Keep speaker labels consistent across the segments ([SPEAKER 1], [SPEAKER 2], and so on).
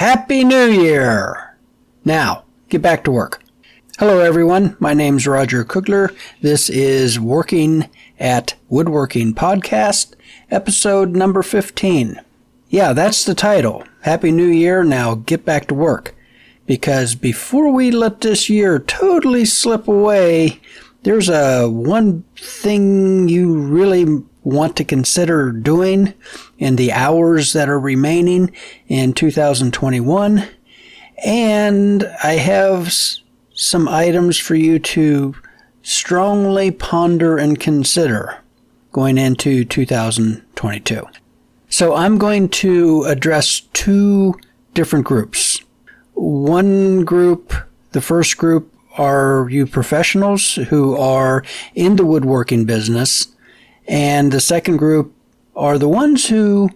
[SPEAKER 1] Happy New Year! Now, get back to work. Hello everyone, my name's Roger Kugler. This is Working at Woodworking Podcast, episode number 15. Yeah, that's the title. Happy New Year, now get back to work. Because before we let this year totally slip away, there's one thing you really want to consider doing in the hours that are remaining in 2021. And I have some items for you to strongly ponder and consider going into 2022. So I'm going to address two different groups. One group, the first group, are you professionals who are in the woodworking business, and the second group are the ones who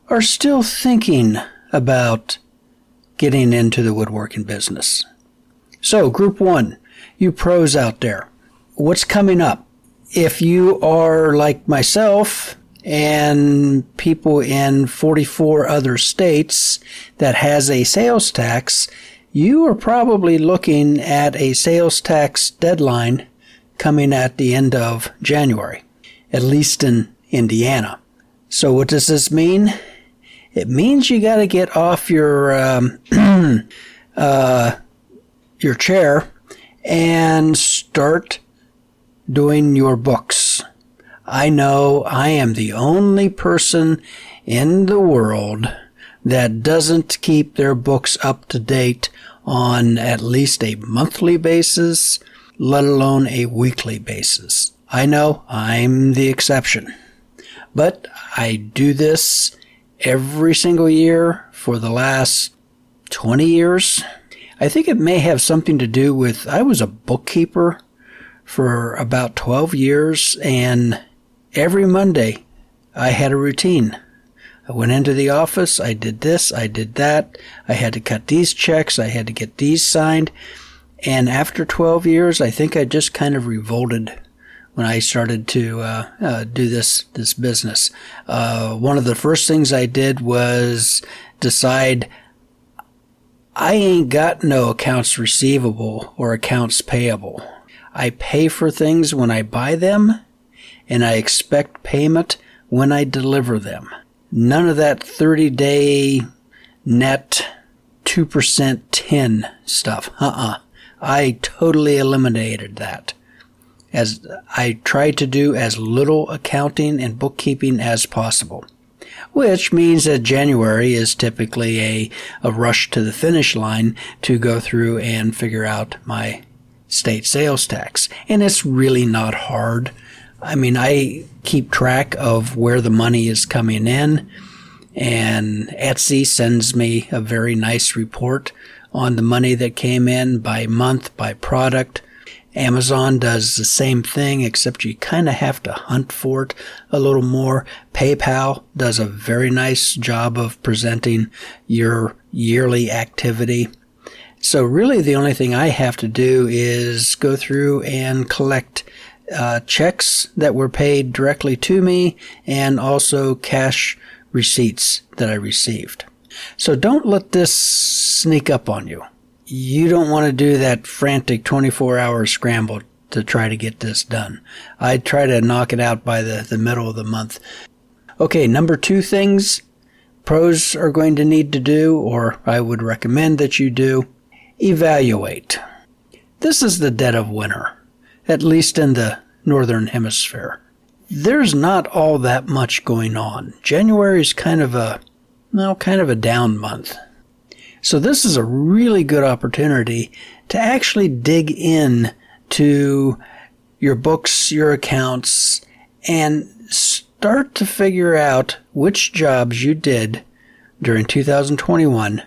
[SPEAKER 1] are still thinking about getting into the woodworking business. So, group one, you pros out there, what's coming up? If you are like myself and people in 44 other states that has a sales tax, you are probably looking at a sales tax deadline coming at the end of January, at least in Indiana. So what does this mean? It means you got to get off your chair and start doing your books. I know I am the only person in the world that doesn't keep their books up to date on at least a monthly basis, let alone a weekly basis. I know I'm the exception, but I do this every single year for the last 20 years. I think it may have something to do with I was a bookkeeper for about 12 years, and every Monday I had a routine. I went into the office, I did this, I did that, I had to cut these checks, I had to get these signed, and after 12 years, I think I just kind of revolted when I started to do this business. One of the first things I did was decide I ain't got no accounts receivable or accounts payable. I pay for things when I buy them, and I expect payment when I deliver them. None of that 30-day net 2% tin stuff. I totally eliminated that, as I tried to do as little accounting and bookkeeping as possible, which means that January is typically a rush to the finish line to go through and figure out my state sales tax. And it's really not hard. I mean, I keep track of where the money is coming in, and Etsy sends me a very nice report on the money that came in by month, by product. Amazon does the same thing, except you kind of have to hunt for it a little more. PayPal does a very nice job of presenting your yearly activity. So really the only thing I have to do is go through and collect checks that were paid directly to me, and also cash receipts that I received. So don't let this sneak up on you. You don't want to do that frantic 24-hour scramble to try to get this done. I try to knock it out by the middle of the month. Okay, number two things pros are going to need to do, or I would recommend that you do, evaluate. This is the dead of winter, at least in the northern hemisphere. There's not all that much going on. January is kind of a down month. So this is a really good opportunity to actually dig in to your books, your accounts, and start to figure out which jobs you did during 2021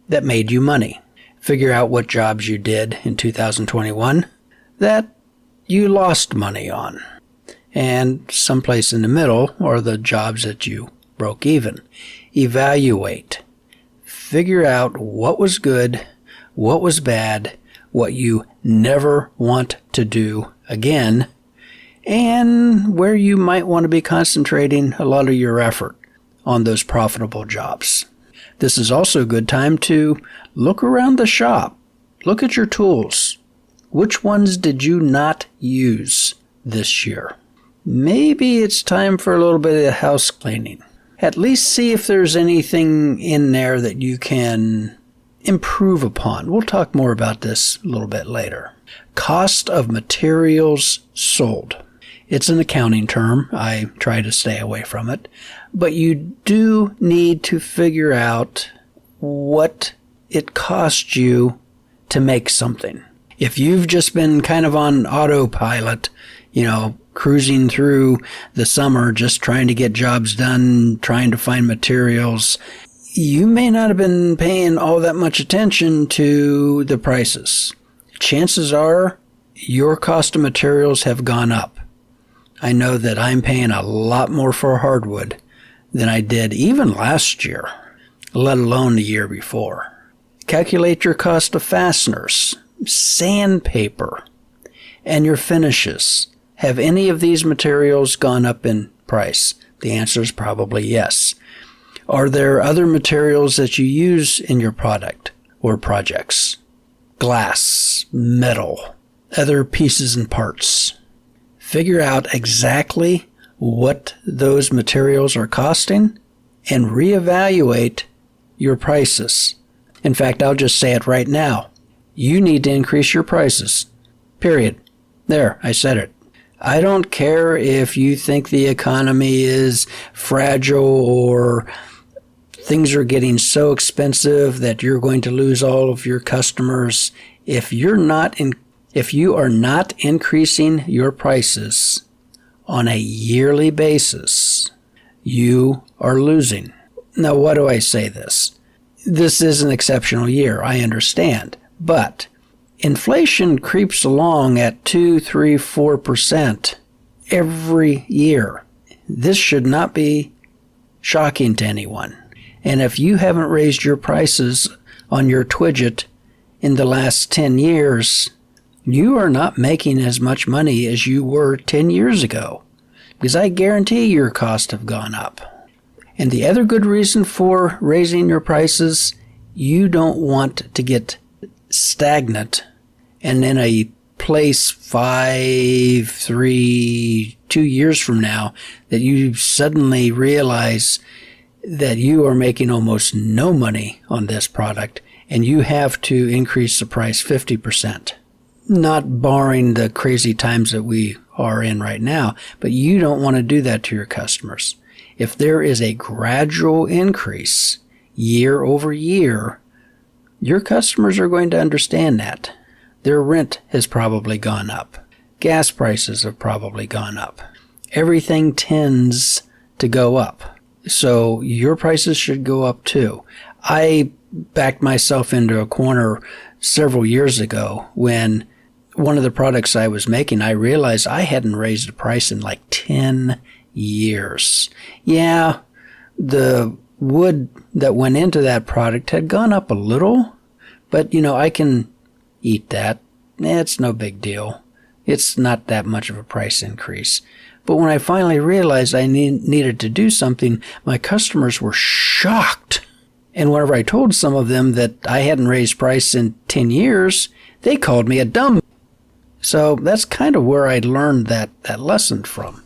[SPEAKER 1] that made you money. Figure out what jobs you did in 2021 that you lost money on. And someplace in the middle are the jobs that you broke even. Evaluate. Figure out what was good, what was bad, what you never want to do again, and where you might want to be concentrating a lot of your effort on those profitable jobs. This is also a good time to look around the shop. Look at your tools. Which ones did you not use this year? Maybe it's time for a little bit of house cleaning. At least see if there's anything in there that you can improve upon. We'll talk more about this a little bit later. Cost of materials sold. It's an accounting term. I try to stay away from it. But you do need to figure out what it cost you to make something. If you've just been kind of on autopilot, cruising through the summer, just trying to get jobs done, trying to find materials, you may not have been paying all that much attention to the prices. Chances are your cost of materials have gone up. I know that I'm paying a lot more for hardwood than I did even last year, let alone the year before. Calculate your cost of fasteners, sandpaper, and your finishes. Have any of these materials gone up in price? The answer is probably yes. Are there other materials that you use in your product or projects? Glass, metal, other pieces and parts. Figure out exactly what those materials are costing and reevaluate your prices. In fact, I'll just say it right now. You need to increase your prices. Period. There, I said it. I don't care if you think the economy is fragile or things are getting so expensive that you're going to lose all of your customers. If you are not increasing your prices on a yearly basis, you are losing. Now, why do I say this? This is an exceptional year, I understand, but inflation creeps along at 2, 3, 4% every year. This should not be shocking to anyone. And if you haven't raised your prices on your Twidget in the last 10 years, you are not making as much money as you were 10 years ago, because I guarantee your costs have gone up. And the other good reason for raising your prices, you don't want to get stagnant and in a place 5, 3, 2 years from now that you suddenly realize that you are making almost no money on this product and you have to increase the price 50%. Not barring the crazy times that we are in right now, but you don't want to do that to your customers. If there is a gradual increase year over year, your customers are going to understand that. Their rent has probably gone up. Gas prices have probably gone up. Everything tends to go up. So your prices should go up too. I backed myself into a corner several years ago when one of the products I was making, I realized I hadn't raised the price in like 10 years. Yeah, the wood that went into that product had gone up a little, but I can eat that. It's no big deal. It's not that much of a price increase. But when I finally realized I needed to do something, my customers were shocked. And whenever I told some of them that I hadn't raised price in 10 years, they called me a dumb. So that's kind of where I learned that lesson from.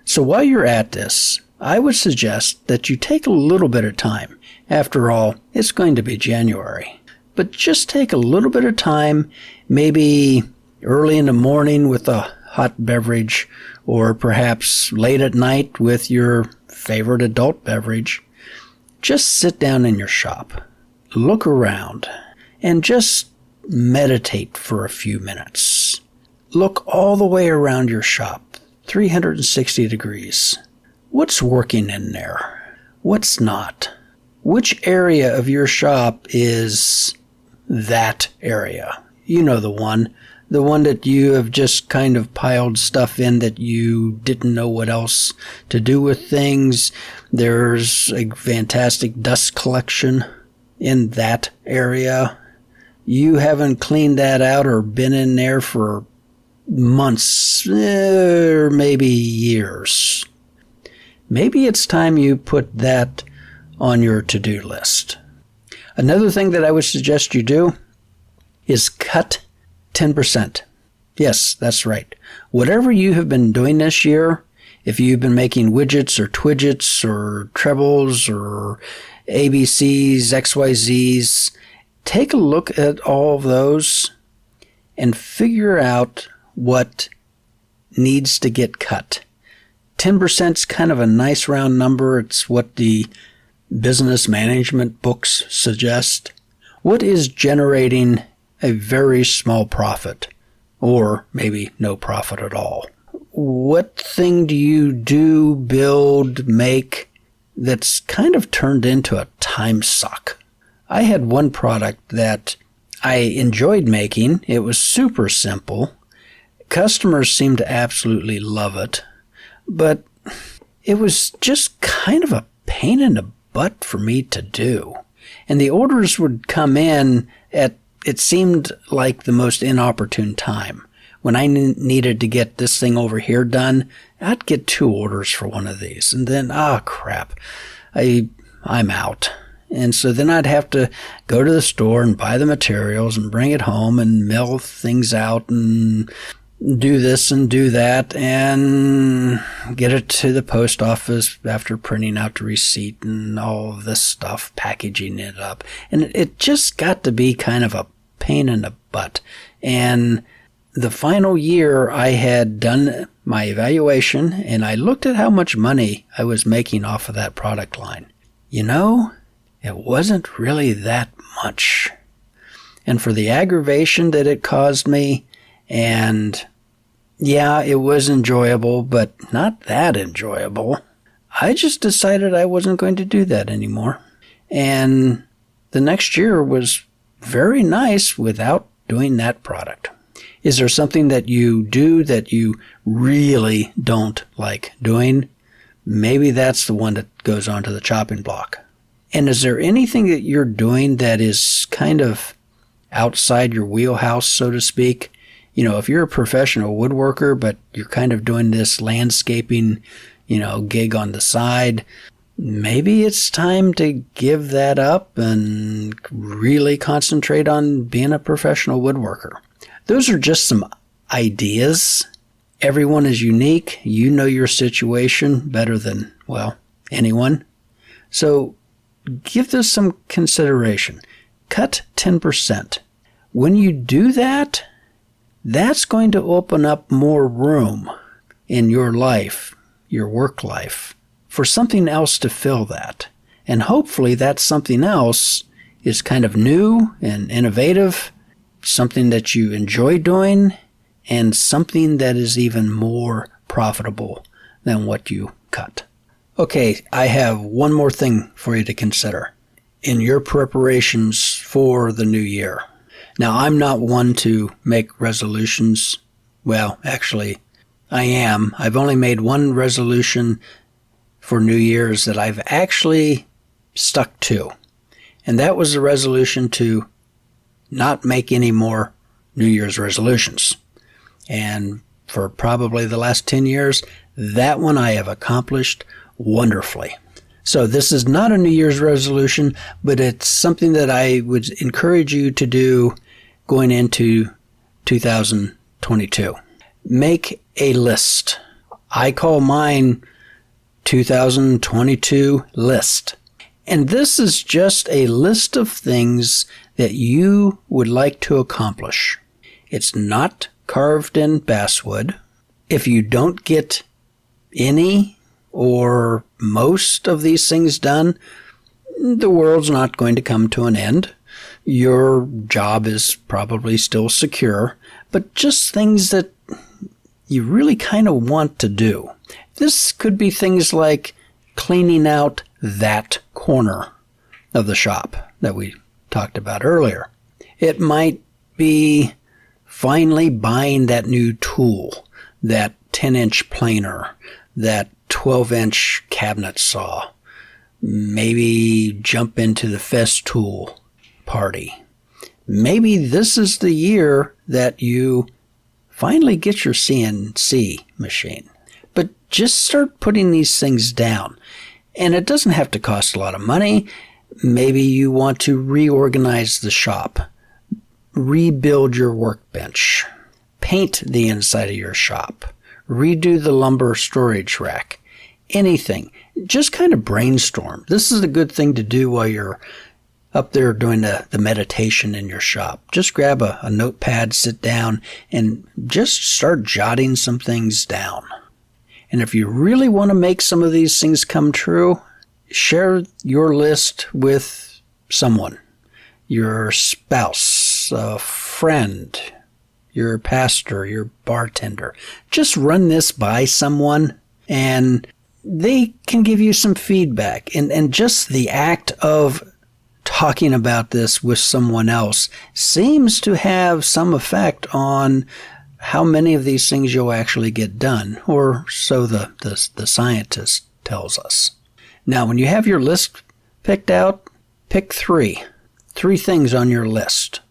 [SPEAKER 1] So while you're at this, I would suggest that you take a little bit of time. After all, it's going to be January. But just take a little bit of time, maybe early in the morning with a hot beverage, or perhaps late at night with your favorite adult beverage. Just sit down in your shop, look around, and just meditate for a few minutes. Look all the way around your shop, 360 degrees. What's working in there? What's not? Which area of your shop is that area? You know the one that you have just kind of piled stuff in that you didn't know what else to do with things. There's a fantastic dust collection in that area. You haven't cleaned that out or been in there for months or maybe years. Maybe it's time you put that on your to-do list. Another thing that I would suggest you do is cut 10%. Yes, that's right. Whatever you have been doing this year, if you've been making widgets or twidgets or trebles or ABCs, XYZs, take a look at all of those and figure out what needs to get cut. 10% is kind of a nice round number. It's what the business management books suggest. What is generating a very small profit, or maybe no profit at all? What thing do you do, build, make that's kind of turned into a time suck? I had one product that I enjoyed making. It was super simple. Customers seemed to absolutely love it, but it was just kind of a pain in the butt for me to do. And the orders would come in at, it seemed like the most inopportune time. When I needed to get this thing over here done, I'd get 2 orders for one of these. And then, crap, I'm out. And so then I'd have to go to the store and buy the materials and bring it home and mill things out and do this and do that and get it to the post office after printing out the receipt and all of this stuff, packaging it up. And it just got to be kind of a pain in the butt. And the final year I had done my evaluation and I looked at how much money I was making off of that product line. You know, it wasn't really that much. And for the aggravation that it caused me, and yeah, it was enjoyable, but not that enjoyable, I just decided I wasn't going to do that anymore. And the next year was very nice without doing that product. Is there something that you do that you really don't like doing? Maybe that's the one that goes onto the chopping block. And is there anything that you're doing that is kind of outside your wheelhouse, so to speak? You know, if you're a professional woodworker, but you're kind of doing this landscaping, gig on the side, maybe it's time to give that up and really concentrate on being a professional woodworker. Those are just some ideas. Everyone is unique. You know your situation better than, anyone. So give this some consideration. Cut 10%. When you do that, that's going to open up more room in your life, your work life, for something else to fill that. And hopefully that something else is kind of new and innovative, something that you enjoy doing, and something that is even more profitable than what you cut. Okay, I have one more thing for you to consider in your preparations for the new year. Now, I'm not one to make resolutions. Well, actually, I am. I've only made one resolution for New Year's that I've actually stuck to. And that was the resolution to not make any more New Year's resolutions. And for probably the last 10 years, that one I have accomplished wonderfully. So this is not a New Year's resolution, but it's something that I would encourage you to do going into 2022. Make a list. I call mine 2022 list. And this is just a list of things that you would like to accomplish. It's not carved in basswood. If you don't get any or most of these things done, the world's not going to come to an end. Your job is probably still secure, but just things that you really kind of want to do. This could be things like cleaning out that corner of the shop that we talked about earlier. It might be finally buying that new tool, that 10-inch planer, that 12-inch cabinet saw. Maybe jump into the Festool party. Maybe this is the year that you finally get your CNC machine. But just start putting these things down. And it doesn't have to cost a lot of money. Maybe you want to reorganize the shop, rebuild your workbench, paint the inside of your shop, redo the lumber storage rack, anything. Just kind of brainstorm. This is a good thing to do while you're up there doing the meditation in your shop. Just grab a notepad, sit down, and just start jotting some things down. And if you really want to make some of these things come true, share your list with someone. Your spouse, a friend, your pastor, your bartender. Just run this by someone and they can give you some feedback. And just the act of talking about this with someone else seems to have some effect on how many of these things you'll actually get done, or so the scientist tells us. Now, when you have your list picked out, pick three things on your list.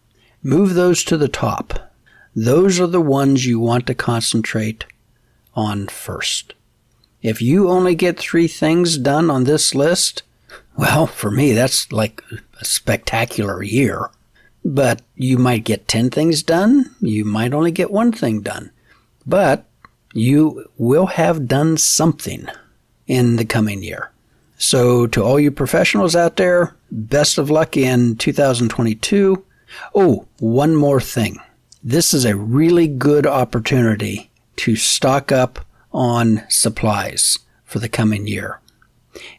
[SPEAKER 1] Move those to the top. Those are the ones you want to concentrate on first. If you only get 3 things done on this list, well, for me, that's like a spectacular year. But you might get 10 things done. You might only get 1 thing done. But you will have done something in the coming year. So to all you professionals out there, best of luck in 2022. Oh, one more thing. This is a really good opportunity to stock up on supplies for the coming year.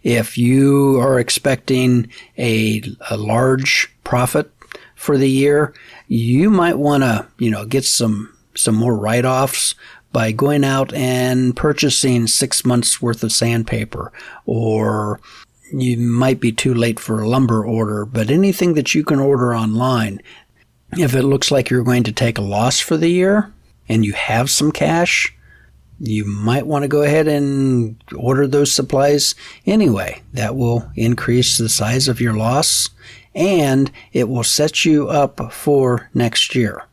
[SPEAKER 1] If you are expecting a large profit for the year, you might want to, get some more write-offs by going out and purchasing 6 months worth of sandpaper, or you might be too late for a lumber order, but anything that you can order online, if it looks like you're going to take a loss for the year and you have some cash, you might want to go ahead and order those supplies anyway. That will increase the size of your loss, and it will set you up for next year.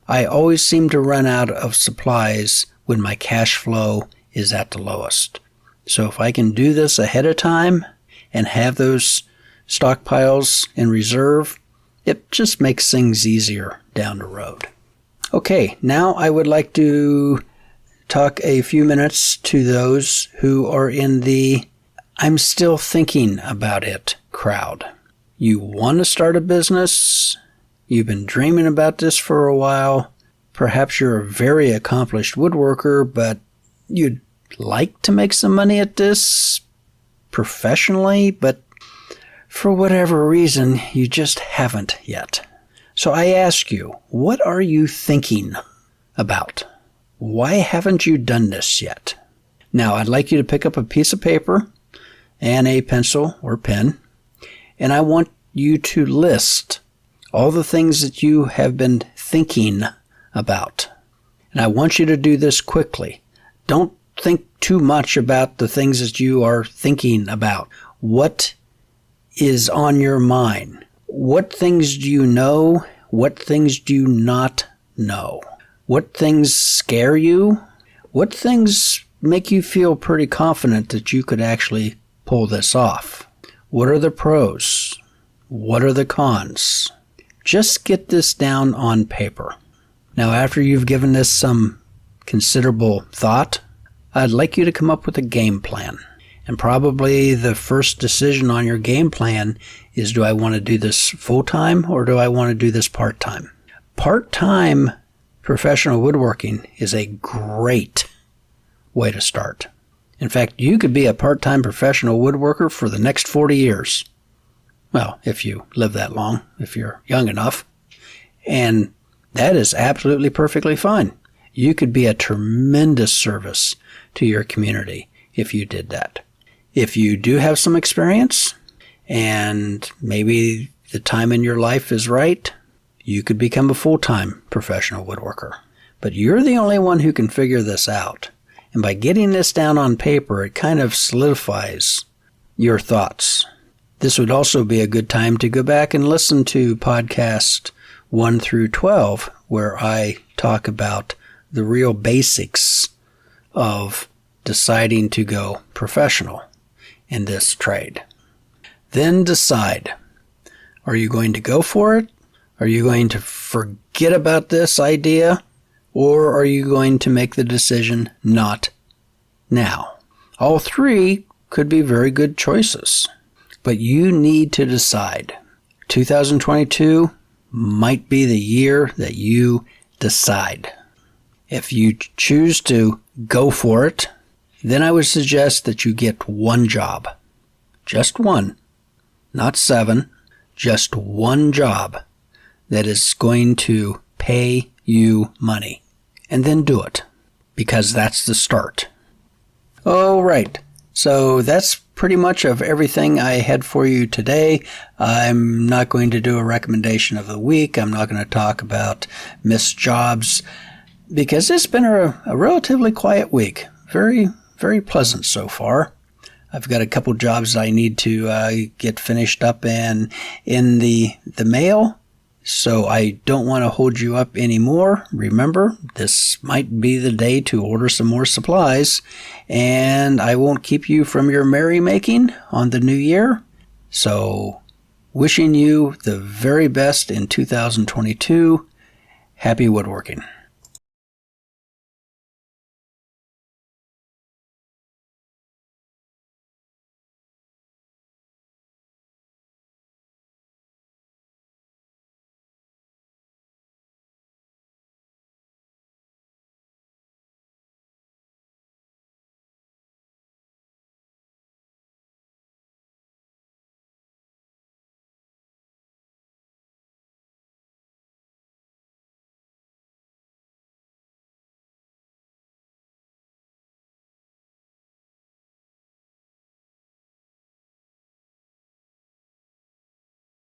[SPEAKER 1] I always seem to run out of supplies when my cash flow is at the lowest. So if I can do this ahead of time and have those stockpiles in reserve, it just makes things easier down the road. Okay, now I would like to talk a few minutes to those who are in the I'm still thinking about it crowd. You want to start a business. You've been dreaming about this for a while. Perhaps you're a very accomplished woodworker, but you'd like to make some money at this professionally, but for whatever reason, you just haven't yet. So I ask you, what are you thinking about? Why haven't you done this yet? Now, I'd like you to pick up a piece of paper and a pencil or pen, and I want you to list all the things that you have been thinking about. And I want you to do this quickly. Don't think too much about the things that you are thinking about. What is on your mind? What things do you know? What things do you not know? What things scare you? What things make you feel pretty confident that you could actually pull this off? What are the pros? What are the cons? Just get this down on paper. Now, after you've given this some considerable thought, I'd like you to come up with a game plan. And probably the first decision on your game plan is, do I want to do this full-time or do I want to do this part-time? Part-time professional woodworking is a great way to start. In fact, you could be a part-time professional woodworker for the next 40 years. Well, if you live that long, if you're young enough. And that is absolutely perfectly fine. You could be a tremendous service to your community if you did that. If you do have some experience and maybe the time in your life is right, you could become a full-time professional woodworker. But you're the only one who can figure this out. And by getting this down on paper, it kind of solidifies your thoughts. This would also be a good time to go back and listen to podcast 1 through 12, where I talk about the real basics of deciding to go professional. in this trade. Then decide. Are you going to go for it? Are you going to forget about this idea? Or are you going to make the decision not now? All three could be very good choices, but you need to decide. 2022 might be the year that you decide. If you choose to go for it, then I would suggest that you get one job. Just one. Not 7. Just one job that is going to pay you money. And then do it. Because that's the start. All right. So that's pretty much of everything I had for you today. I'm not going to do a recommendation of the week. I'm not going to talk about missed jobs because it's been a relatively quiet week. Very, very pleasant so far. I've got a couple jobs I need to get finished up and in the mail. So I don't want to hold you up anymore. Remember, this might be the day to order some more supplies, and I won't keep you from your merrymaking on the new year. So, wishing you the very best in 2022. Happy woodworking.